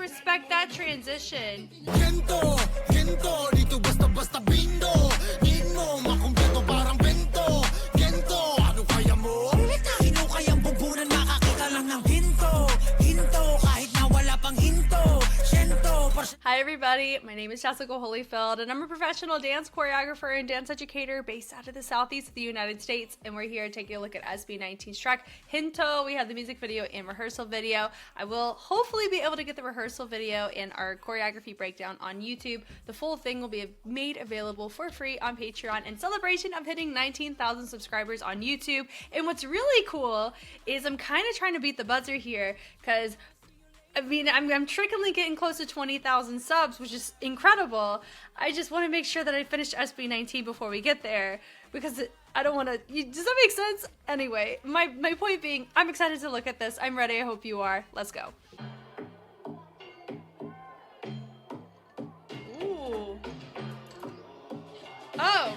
respect that transition. Gento, Gento, dito basta-basta bindo. Din mo, makumpleto parang bento. Gento, ano kaya mo? Sino kayang bubunan makakita lang ng hinto? Hinto, kahit na wala pang hinto. Gento, Hi everybody, my name is Jessica Holyfield and I'm a professional dance choreographer and dance educator based out of the southeast of the United States, and we're here taking a look at SB19's track Gento. We have the music video and rehearsal video. I will hopefully be able to get the rehearsal video and our choreography breakdown on YouTube. The full thing will be made available for free on Patreon in celebration of hitting 19,000 subscribers on YouTube. And what's really cool is I'm kind of trying to beat the buzzer here, because I mean, I'm tricklingly getting close to 20,000 subs, which is incredible. I just want to make sure that I finish SB19 before we get there, because I don't want to... Does that make sense? Anyway, my point being, I'm excited to look at this. I'm ready. I hope you are. Let's go. Ooh. Oh.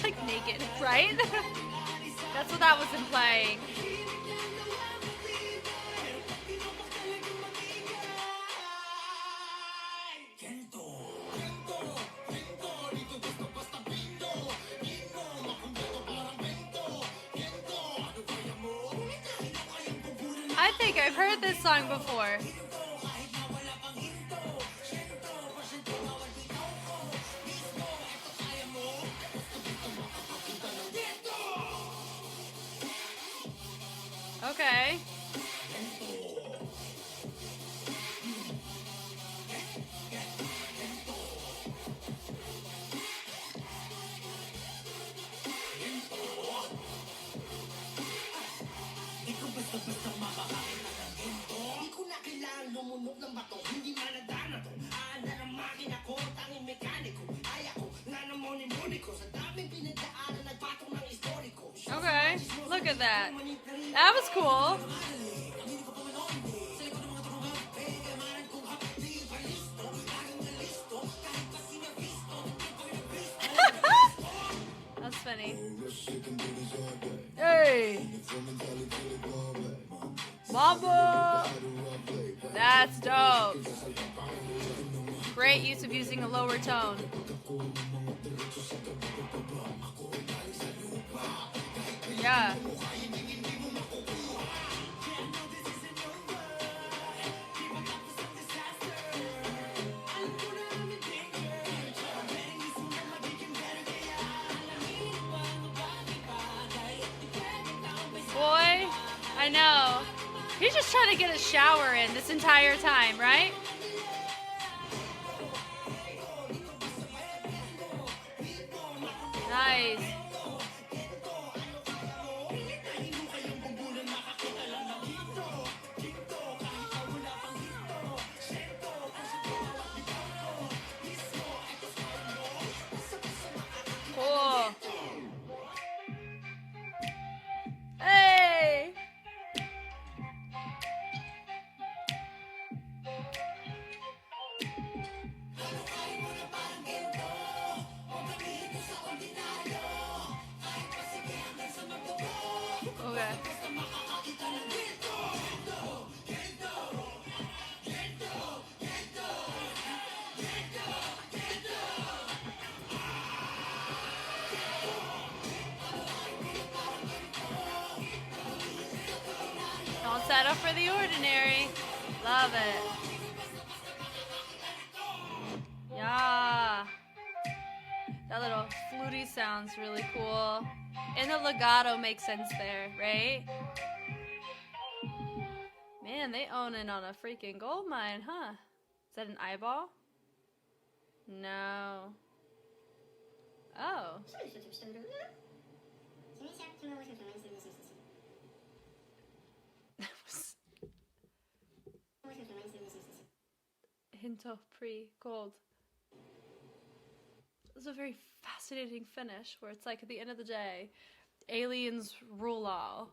Like naked, right? That's what that was implying. I think I've heard this song before. Okay. Okay, look at that. That was cool. That's funny. Hey! Mamba! That's dope. Great use of using a lower tone. Yeah. Boy, I know. He's just trying to get a shower in this entire time, right? Nice. Cool. Hey! Okay. Don't settle for the ordinary. Love it. Yeah. That little fluty sounds really cool. And the legato makes sense there, right? Man, they own it on a freaking gold mine, huh? Is that an eyeball? No. Oh. Gento pre-gold. It's a very fascinating finish where it's like at the end of the day, aliens rule all.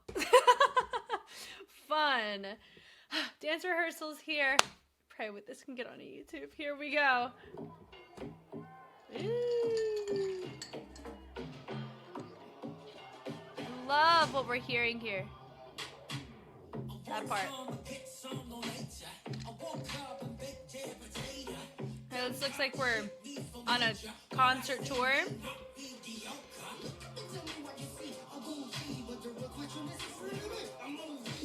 Fun. Dance rehearsals here. Pray with this can get on YouTube. Here we go. Ooh. I love what we're hearing here. That part. Hey, this looks like we're on a concert tour.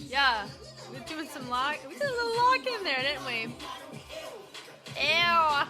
Yeah, we're doing some lock. We did a little lock in there, didn't we? Ew.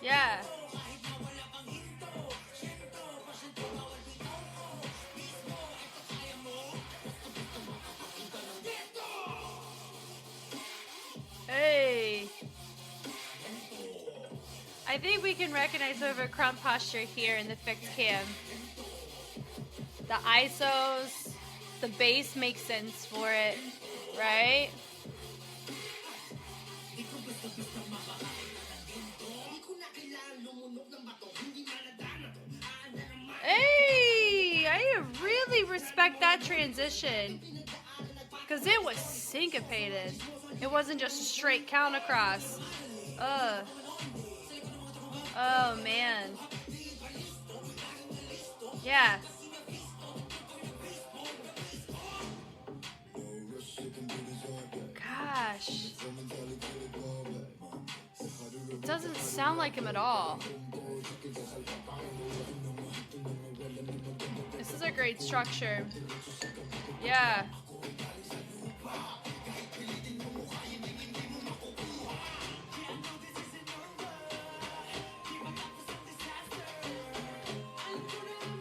Yeah. Hey. I think we can recognize over crump posture here in the fixed cam. The ISOs, the bass makes sense for it, right? Hey, I really respect that transition because it was syncopated. It wasn't just a straight count across. Oh man. Yeah. Gosh. It doesn't sound like him at all. This is a great structure. Yeah.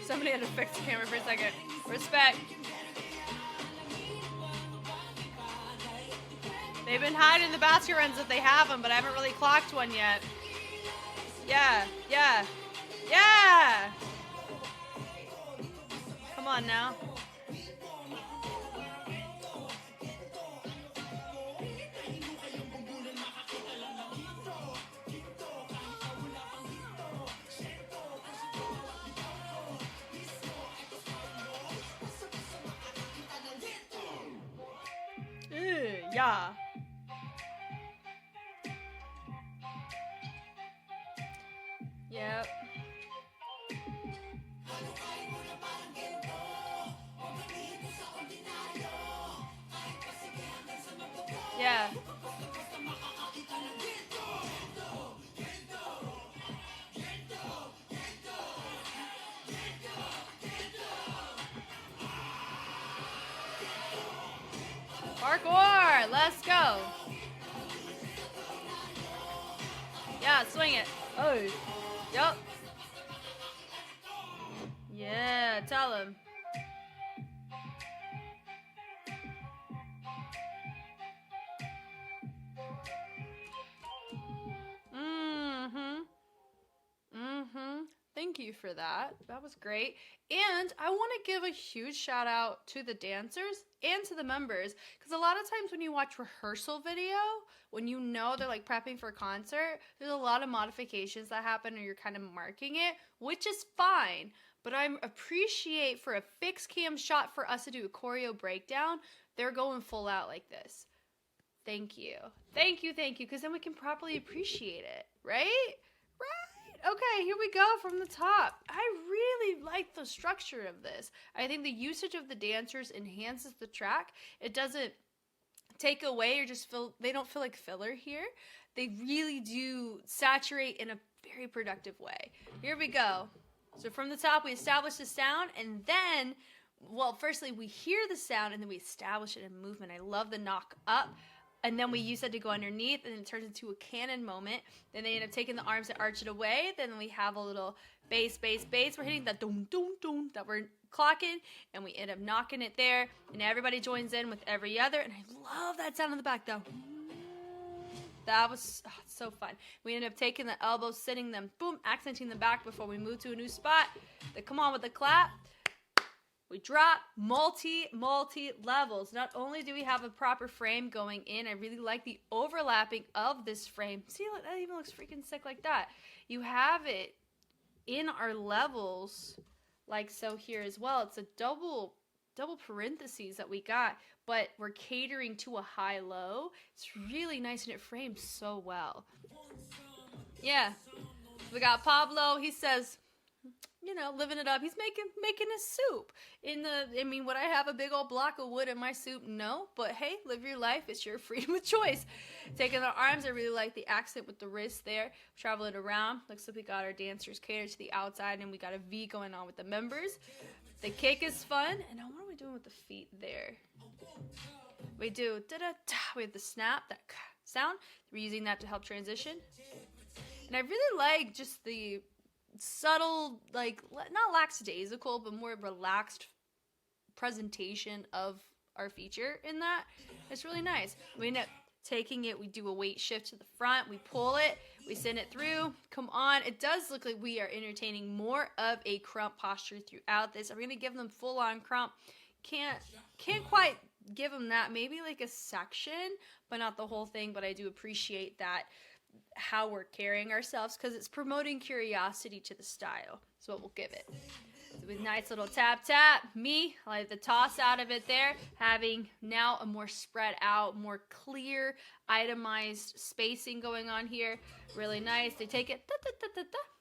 Somebody had to fix the camera for a second. Respect. They've been hiding the basket runs if they have them, but I haven't really clocked one yet. Yeah, yeah, yeah! Come on now. Yeah. Yep. Yeah. Parkour, let's go. Yeah, swing it. Oh, yep. Yeah, tell him. Thank you for that. That was great. And I want to give a huge shout out to the dancers and to the members, because a lot of times when you watch rehearsal video, when you know they're like prepping for a concert, there's a lot of modifications that happen or you're kind of marking it, which is fine. But I appreciate for a fixed cam shot for us to do a choreo breakdown, they're going full out like this. Thank you. Thank you, because then we can properly appreciate it, right? Right. Okay, here we go from the top. I really like the structure of this. I think the usage of the dancers enhances the track. It doesn't take away or just they don't feel like filler here. They really do saturate in a very productive way. Here we go. So from the top, we establish the sound, and then, well, firstly, we hear the sound, and then we establish it in movement. I love the knock up. and then we use that to go underneath, and it turns into a cannon moment. Then they end up taking the arms that arch it away. Then we have a little bass. We're hitting that doom, doom, doom that we're clocking, and we end up knocking it there, and everybody joins in with every other, and I love that sound in the back, though. That was so fun. We ended up taking the elbows, sitting them, boom, accenting them back before we move to a new spot. They come on with the clap. We drop multi levels. Not only do we have a proper frame going in, I really like the overlapping of this frame. See, look, that even looks freaking sick like that. You have it in our levels like so here as well. It's a double parentheses that we got, but we're catering to a high-low. It's really nice, and it frames so well. Yeah, we got Pablo. He says, you know, living it up. He's making his soup. Would I have a big old block of wood in my soup? No, but hey, live your life. It's your freedom of choice. Taking the arms, I really like the accent with the wrist there. Travel it around. Looks like we got our dancers catered to the outside, and we got a V going on with the members. The kick is fun. And now what are we doing with the feet there? We do da-da-da. We have the snap, that sound. We're using that to help transition. And I really like just the subtle, like, not lackadaisical, but more relaxed presentation of our feature in that. It's really nice. We end up taking it, we do a weight shift to the front, we pull it, we send it through, come on. It does look like we are entertaining more of a crump posture throughout this. I'm going to give them full-on crump. Can't quite give them that. Maybe like a section, but not the whole thing, but I do appreciate that, how we're carrying ourselves, because it's promoting curiosity to the style. That's what we'll give it. So with nice little tap. I like the toss out of it there, having now a more spread out, more clear, itemized spacing going on here. Really nice. They take it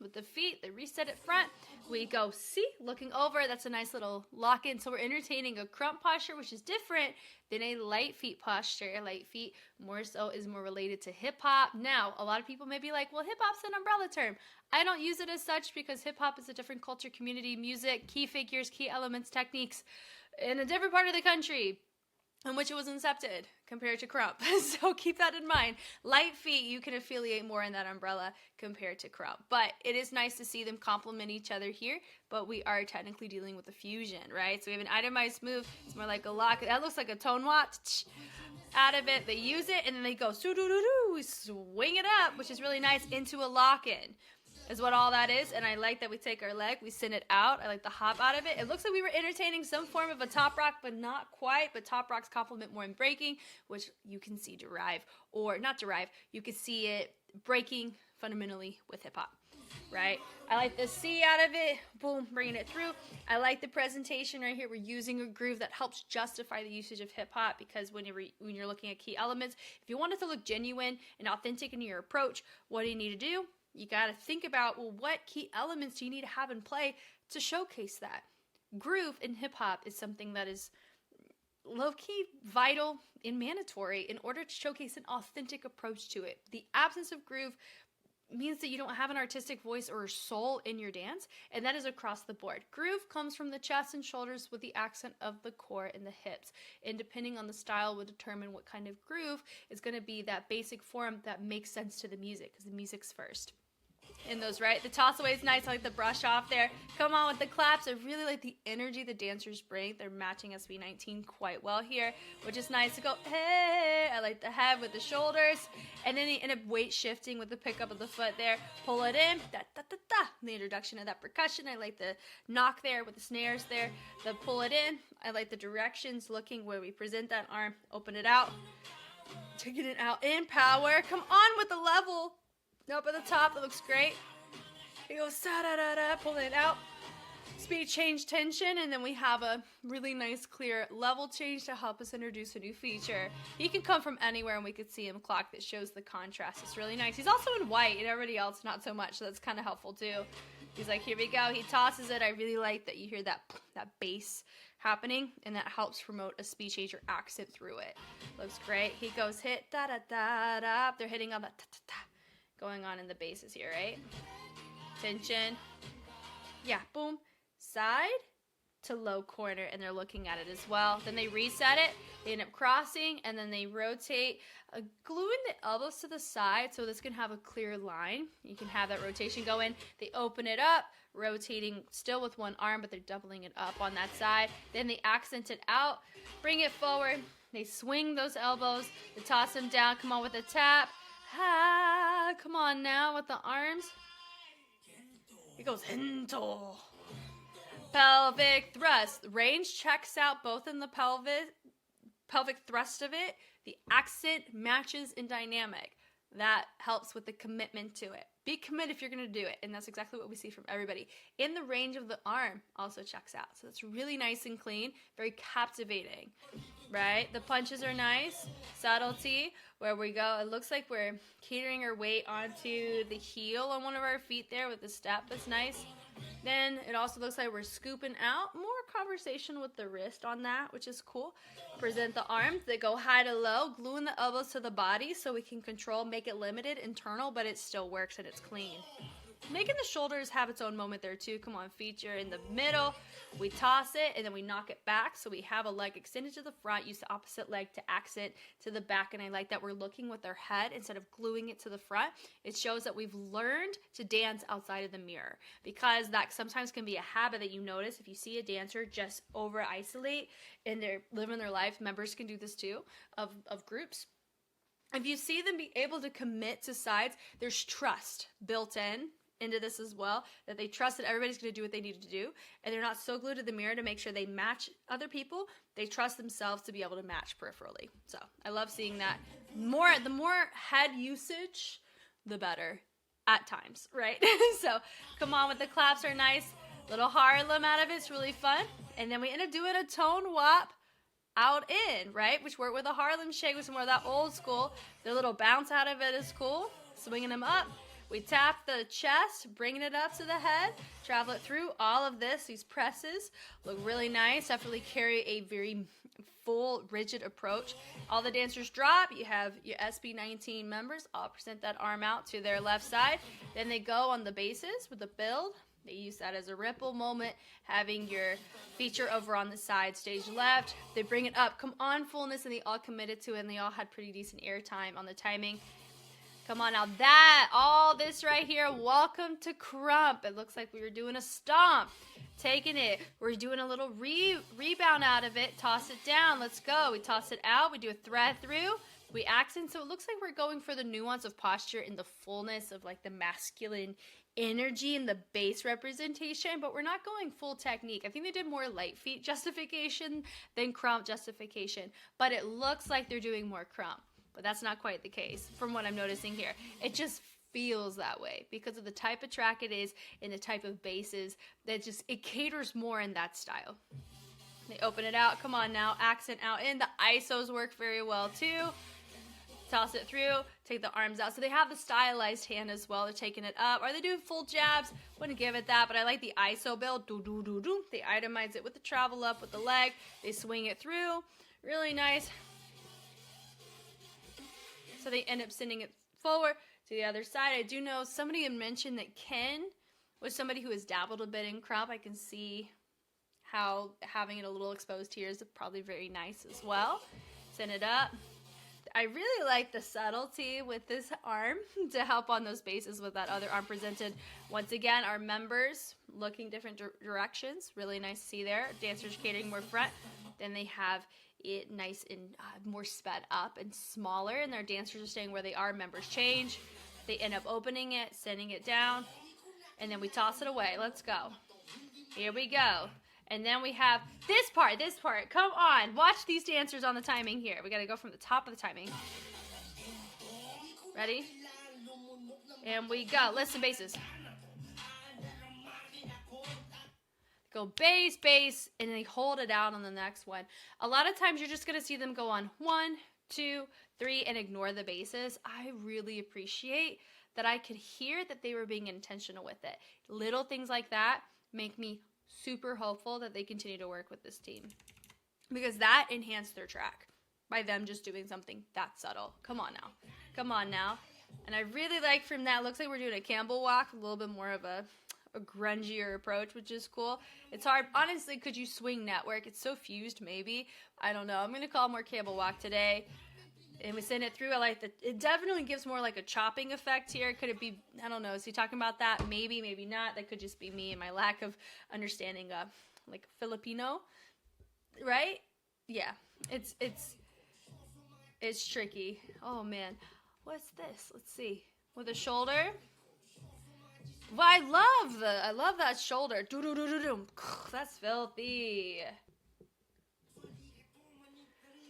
with the feet. They reset it front. We go C, looking over. That's a nice little lock in. So we're entertaining a crump posture, which is different than a light feet posture. Light feet more so is more related to hip hop. Now, a lot of people may be like, well, hip hop's an umbrella term. I don't use it as such because hip hop is a different culture, community, music, key figures, key elements, techniques in a different part of the country in which it was incepted compared to crump. So keep that in mind. Light feet, you can affiliate more in that umbrella compared to crump. But it is nice to see them complement each other here, but we are technically dealing with a fusion, right? So we have an itemized move. It's more like a lock. That looks like a tone watch. Out of it, they use it, and then they go swing it up, which is really nice, into a lock-in. Is what all that is, and I like that we take our leg, we send it out. I like the hop out of it. It looks like we were entertaining some form of a top rock, but not quite. But top rocks complement more in breaking, which you can see you can see it breaking fundamentally with hip hop, right? I like the C out of it, boom, bringing it through. I like the presentation right here. We're using a groove that helps justify the usage of hip hop, because when you're looking at key elements, if you want it to look genuine and authentic in your approach, what do you need to do? You got to think about, well, what key elements do you need to have in play to showcase that? Groove in hip-hop is something that is low-key vital and mandatory in order to showcase an authentic approach to it. The absence of groove means that you don't have an artistic voice or soul in your dance, and that is across the board. Groove comes from the chest and shoulders with the accent of the core and the hips, and depending on the style will determine what kind of groove is going to be that basic form that makes sense to the music, because the music's first. In those, right? The toss away is nice. I like the brush off there. Come on with the claps. I really like the energy the dancers bring. They're matching SB19 quite well here, which is nice to go, hey. I like the head with the shoulders. And then they end up weight shifting with the pickup of the foot there. Pull it in. Da-da-da-da. The introduction of that percussion. I like the knock there with the snares there. The pull it in. I like the directions, looking where we present that arm. Open it out. Taking it out in power. Come on with the level. Up at the top, it looks great. It goes da-da-da-da, pulling it out. Speed change tension, and then we have a really nice clear level change to help us introduce a new feature. He can come from anywhere, and we could see him clock that shows the contrast. It's really nice. He's also in white, and everybody else not so much, so that's kind of helpful too. He's like, here we go. He tosses it. I really like that you hear that bass happening, and that helps promote a speed change or accent through it. Looks great. He goes hit da-da-da-da. They're hitting on that ta-ta-ta going on in the basses here, right? Tension. Yeah, boom. Side. to low corner, and they're looking at it as well. Then they reset it, they end up crossing, and then they rotate, gluing the elbows to the side so this can have a clear line. You can have that rotation go in. They open it up, rotating still with one arm, but they're doubling it up on that side. Then they accent it out, bring it forward, they swing those elbows, they toss them down, come on with a tap. Come on now with the arms. It goes Gento. Pelvic thrust. Range checks out both in the pelvic thrust of it. The accent matches in dynamic. That helps with the commitment to it. Be committed if you're going to do it. And that's exactly what we see from everybody. In the range of the arm also checks out. So it's really nice and clean. Very captivating. Right? The punches are nice. Subtlety. Where we go. It looks like we're catering our weight onto the heel on one of our feet there with the step. That's nice. Then it also looks like we're scooping out. More conversation with the wrist on that, which is cool. Present the arms. They go high to low, gluing the elbows to the body so we can control, make it limited, internal, but it still works and it's clean. Making the shoulders have its own moment there too. Come on, feature in the middle. We toss it and then we knock it back. So we have a leg extended to the front, use the opposite leg to accent to the back. And I like that we're looking with our head instead of gluing it to the front. It shows that we've learned to dance outside of the mirror, because that sometimes can be a habit that you notice. If you see a dancer just over isolate and they're living their life, members can do this too, of groups. If you see them be able to commit to sides, there's trust built into this as well, that they trust that everybody's going to do what they need to do, and they're not so glued to the mirror to make sure they match other people. They trust themselves to be able to match peripherally. So I love seeing that. The more head usage, the better at times, right? So come on with the claps are nice. Little Harlem out of it's really fun. And then we end up doing a tone wop out in, right? Which work with a Harlem shake with some more of that old school. The little bounce out of it is cool. Swinging them up. We tap the chest, bringing it up to the head, travel it through. All of this, these presses look really nice. Definitely carry a very full, rigid approach. All the dancers drop. You have your SB19 members all present that arm out to their left side. Then they go on the bases with the build. They use that as a ripple moment, having your feature over on the side, stage left. They bring it up, come on fullness, and they all committed to it, and they all had pretty decent air time on the timing. Come on now, all this right here, welcome to Crump. It looks like we were doing a stomp, taking it. We're doing a little rebound out of it, toss it down, let's go. We toss it out, we do a thread through, we accent. So it looks like we're going for the nuance of posture and the fullness of like the masculine energy and the bass representation, but we're not going full technique. I think they did more light feet justification than Crump justification, but it looks like they're doing more Crump. But that's not quite the case from what I'm noticing here. It just feels that way because of the type of track it is and the type of basses that it caters more in that style. They open it out. Come on now. Accent out in. The ISOs work very well too. Toss it through. Take the arms out. So they have the stylized hand as well. They're taking it up. Are they doing full jabs? Wouldn't give it that, but I like the ISO build. Do, do, do, do. They itemize it with the travel up with the leg. They swing it through. Really nice. So they end up sending it forward to the other side. I do know somebody had mentioned that Ken was somebody who has dabbled a bit in Crump. I can see how having it a little exposed here is probably very nice as well. Send it up. I really like the subtlety with this arm to help on those bases with that other arm presented. Once again, our members looking different directions. Really nice to see there. Dancers catering more front. Then they have it nice and more sped up and smaller, and their dancers are staying where they are. Members change. They end up opening it, sending it down, and then we toss it away. Let's go. Here we go. And then we have this part. Come on. Watch these dancers on the timing here. We got to go from the top of the timing. Ready? And we go. Listen, basses. Go bass, bass, and they hold it out on the next one. A lot of times you're just going to see them go on 1, 2, 3 and ignore the basses. I really appreciate that I could hear that they were being intentional with it. Little things like that make me super hopeful that they continue to work with this team, because that enhanced their track by them just doing something that subtle. Come on now. And I really like from that, looks like we're doing a Campbell walk, a little bit more of a a grungier approach, which is cool. It's hard. Honestly, could you swing network? It's so fused, maybe. I don't know. I'm going to call more cable walk today. And we send it through. I like that. It definitely gives more like a chopping effect here. Could it be, I don't know. Is he talking about that? Maybe, maybe not. That could just be me and my lack of understanding like Filipino, right? Yeah. It's tricky. Oh man. What's this? Let's see. With the shoulder. Well, I love that shoulder. Doo-doo-doo-doo-doo. That's filthy.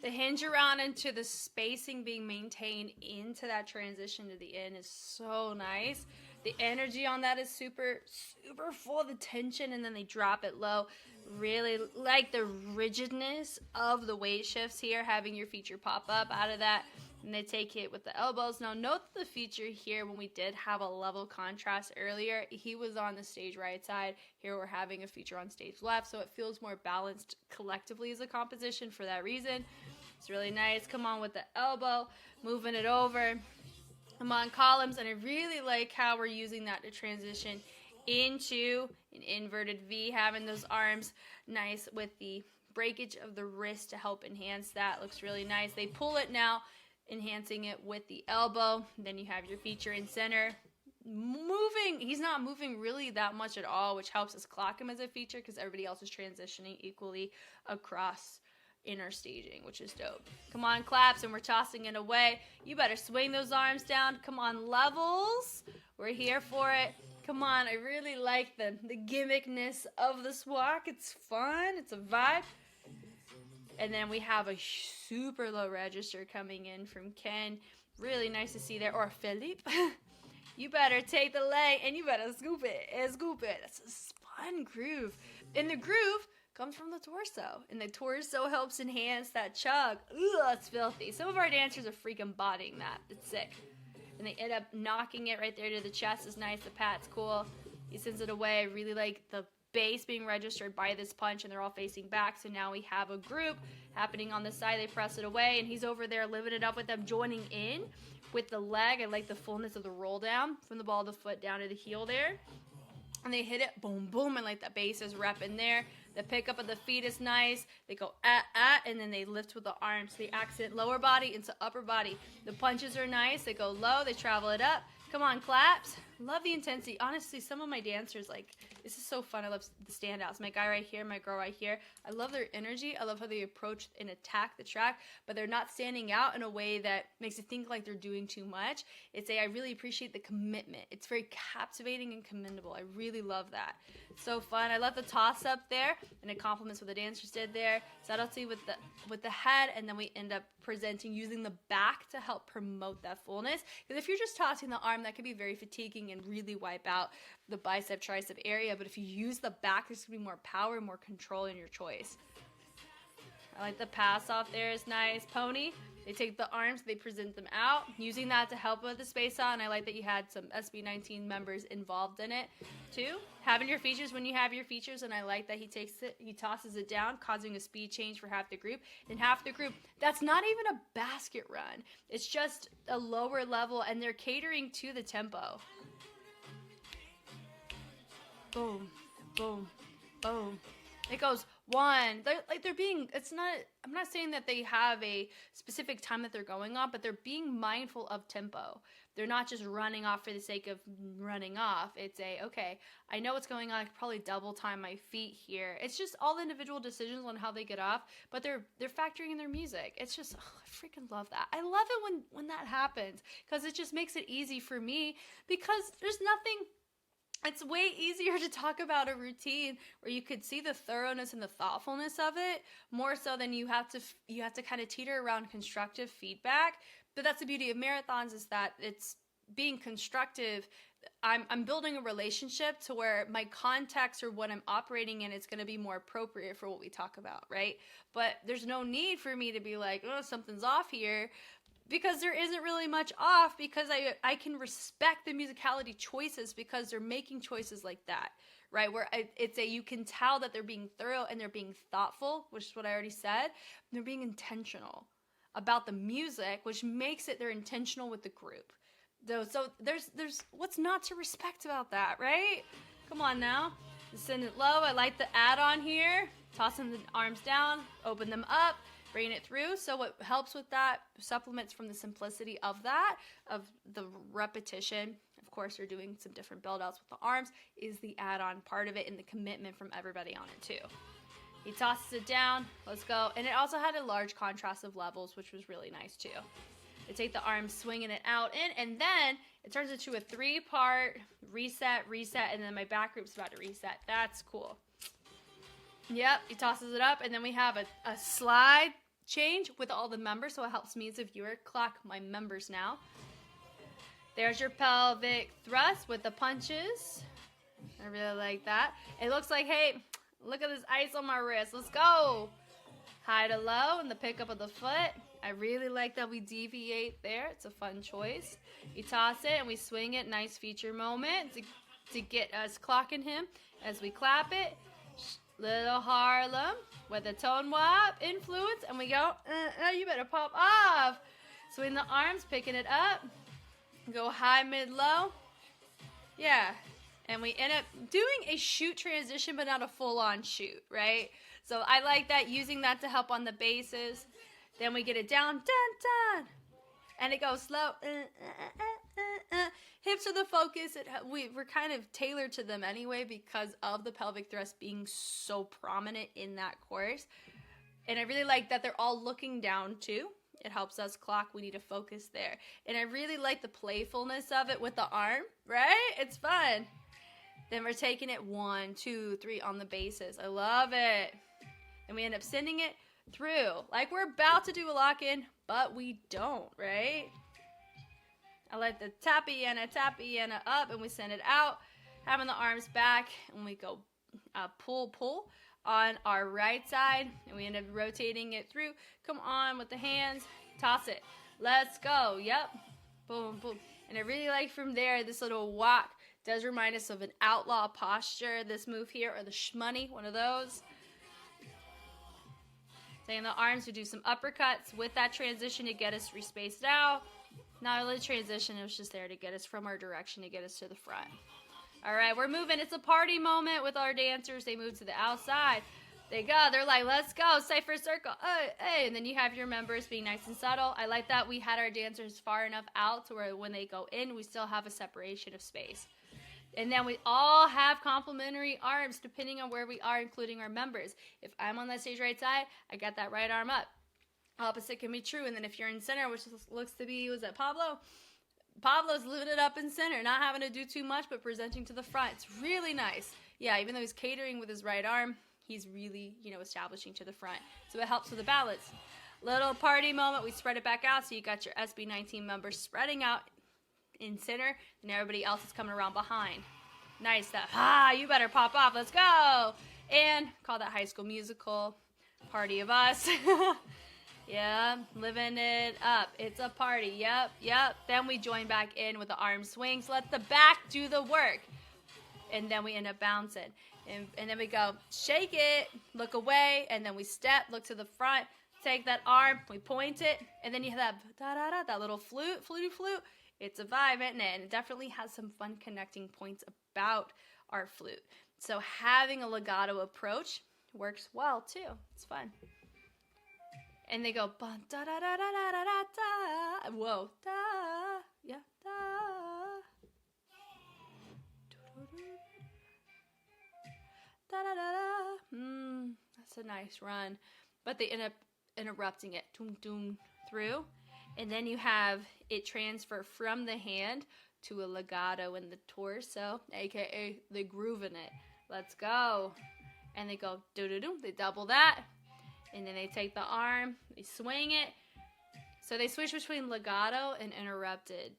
The hinge around into the spacing being maintained into that transition to the end is so nice. The energy on that is super, super full of the tension, and then they drop it low. Really like the rigidness of the weight shifts here, having your feature pop up out of that. And they take it with the elbows. Now note the feature here, when we did have a level contrast earlier, he was on the stage right side. Here we're having a feature on stage left, so it feels more balanced collectively as a composition for that reason. It's really nice. Come on with the elbow, moving it over. Come on, columns, and I really like how we're using that to transition into an inverted V, having those arms nice with the breakage of the wrist to help enhance that. Looks really nice. They pull it now, enhancing it with the elbow. Then you have your feature in center. Moving, he's not moving really that much at all, which helps us clock him as a feature because everybody else is transitioning equally across in our staging, which is dope. Come on, claps, and we're tossing it away. You better swing those arms down. Come on, levels. We're here for it. Come on, I really like the gimmickness of this walk. It's fun. It's a vibe. And then we have a super low register coming in from Ken. Really nice to see there. Or Philippe. You better take the leg and you better scoop it and scoop it. That's a fun groove. And the groove comes from the torso. And the torso helps enhance that chug. Ugh, that's filthy. Some of our dancers are freaking embodying that. It's sick. And they end up knocking it right there to the chest. Is nice. The pat's cool. He sends it away. I really like the base being registered by this punch, and they're all facing back. So now we have a group happening on the side. They press it away, and he's over there living it up with them, joining in with the leg. I like the fullness of the roll down from the ball of the foot down to the heel there. And they hit it, boom, boom, and like that bass is repping there. The pickup of the feet is nice. They go and then they lift with the arms. The accent lower body into upper body. The punches are nice. They go low. They travel it up. Come on, claps. Love the intensity. Honestly, some of my dancers, like, this is so fun. I love the standouts. My guy right here, my girl right here. I love their energy. I love how they approach and attack the track, but they're not standing out in a way that makes it think like they're doing too much. I really appreciate the commitment. It's very captivating and commendable. I really love that. It's so fun. I love the toss up there, and it complements what the dancers did there. Subtlety with the head, and then we end up presenting using the back to help promote that fullness. Because if you're just tossing the arm, that can be very fatiguing and really wipe out the bicep tricep area. But if you use the back, there's gonna be more power, more control in your choice. I like the pass off there is nice. Pony, they take the arms, they present them out, using that to help with the space out. And I like that you had some SB19 members involved in it too. Having your features when you have your features, and I like that he tosses it down, causing a speed change for half the group. And half the group, that's not even a basket run. It's just a lower level, and they're catering to the tempo. Boom, boom, boom. It goes one. I'm not saying that they have a specific time that they're going on, but they're being mindful of tempo. They're not just running off for the sake of running off. It's okay, I know what's going on. I could probably double time my feet here. It's just all individual decisions on how they get off, but they're factoring in their music. It's just, I freaking love that. I love it when that happens, because it just makes it easy for me, because there's nothing. It's way easier to talk about a routine where you could see the thoroughness and the thoughtfulness of it, more so than you have to kind of teeter around constructive feedback. But that's the beauty of marathons, is that it's being constructive. I'm building a relationship to where my context or what I'm operating in is going to be more appropriate for what we talk about, right? But there's no need for me to be like, oh, something's off here. Because there isn't really much off, because I can respect the musicality choices, because they're making choices like that, right? Where you can tell that they're being thorough and they're being thoughtful, which is what I already said. They're being intentional about the music, which makes it they're intentional with the group. So there's what's not to respect about that, right? Come on now. Send it low. I like the add-on here. Tossing the arms down, open them up, bringing it through. So what helps with that, supplements from the simplicity of that, of the repetition. Of course, you're doing some different build-outs with the arms, is the add-on part of it and the commitment from everybody on it too. He tosses it down. Let's go. And it also had a large contrast of levels, which was really nice too. I take the arms, swinging it out in, and then it turns into a 3-part reset, and then my back group's about to reset. That's cool. Yep, he tosses it up, and then we have a slide change with all the members, so it helps me as a viewer clock my members now. There's your pelvic thrust with the punches. I really like that. It looks like, hey, look at this ice on my wrist. Let's go. High to low and the pickup of the foot. I really like that we deviate there. It's a fun choice. You toss it and we swing it. Nice feature moment to get us clocking him as we clap it. Little Harlem with a tone wop influence. And we go, you better pop off. Swing the arms, picking it up. Go high, mid, low. Yeah. And we end up doing a shoot transition, but not a full-on shoot, right? So I like that, using that to help on the bases. Then we get it down, dun, dun. And it goes slow. Hips are the focus. We're kind of tailored to them anyway because of the pelvic thrust being so prominent in that course. And I really like that they're all looking down too. It helps us clock. We need to focus there. And I really like the playfulness of it with the arm, right? It's fun. Then we're taking it 1, 2, 3 on the bases. I love it. And we end up sending it through. Like we're about to do a lock-in, but we don't, right? I like the tapiana up, and we send it out. Having the arms back, and we go pull on our right side, and we end up rotating it through. Come on with the hands. Toss it. Let's go. Yep. Boom, boom. And I really like from there, this little walk does remind us of an outlaw posture, this move here, or the shmoney, one of those. Taking the arms, we do some uppercuts with that transition to get us respaced out. Not really transition, it was just there to get us from our direction to get us to the front. All right, we're moving. It's a party moment with our dancers. They move to the outside. They go. They're like, let's go. Cipher circle. Hey. And then you have your members being nice and subtle. I like that we had our dancers far enough out to where when they go in, we still have a separation of space. And then we all have complementary arms depending on where we are, including our members. If I'm on that stage right side, I got that right arm up. Opposite can be true. And then if you're in center, which looks to be, was that Pablo? Pablo's living it up in center, not having to do too much, but presenting to the front. It's really nice. Yeah, even though he's catering with his right arm, he's really, establishing to the front. So it helps with the balance. Little party moment. We spread it back out. So you got your SB19 members spreading out in center, and everybody else is coming around behind. Nice stuff. You better pop off. Let's go. And call that High School Musical. Party of us. Yeah, living it up. It's a party. Yep. Then we join back in with the arm swings. Let the back do the work. And then we end up bouncing. And then we go, shake it, look away, and then we step, look to the front, take that arm, we point it, and then you have that that little flute. It's a vibe, isn't it? And it definitely has some fun connecting points about our flute. So having a legato approach works well too. It's fun. And they go, da da da da da da da. Whoa, da, yeah, da. Da da da da. That's a nice run. But they end up interrupting it, doom doom through, and then you have it transfer from the hand to a legato in the torso, aka the groove in it. Let's go. And they go do do do. They double that. And then they take the arm, they swing it. So they switch between legato and interrupted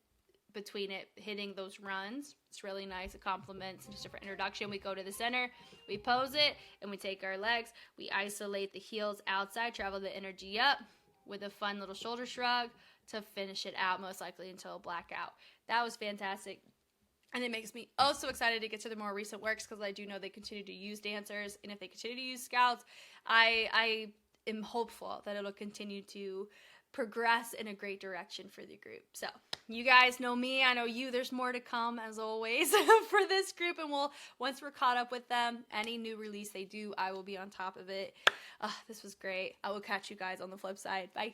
between it hitting those runs. It's really nice. It complements just different introduction. We go to the center, we pose it, and we take our legs. We isolate the heels outside, travel the energy up with a fun little shoulder shrug to finish it out, most likely until a blackout. That was fantastic. And it makes me so excited to get to the more recent works because I do know they continue to use dancers. And if they continue to use scouts, I am hopeful that it'll continue to progress in a great direction for the group. So You guys know me, I know you. There's more to come, as always, for this group, and once we're caught up with them, any new release they do, I will be on top of it. This was great. I will catch you guys on the flip side. Bye.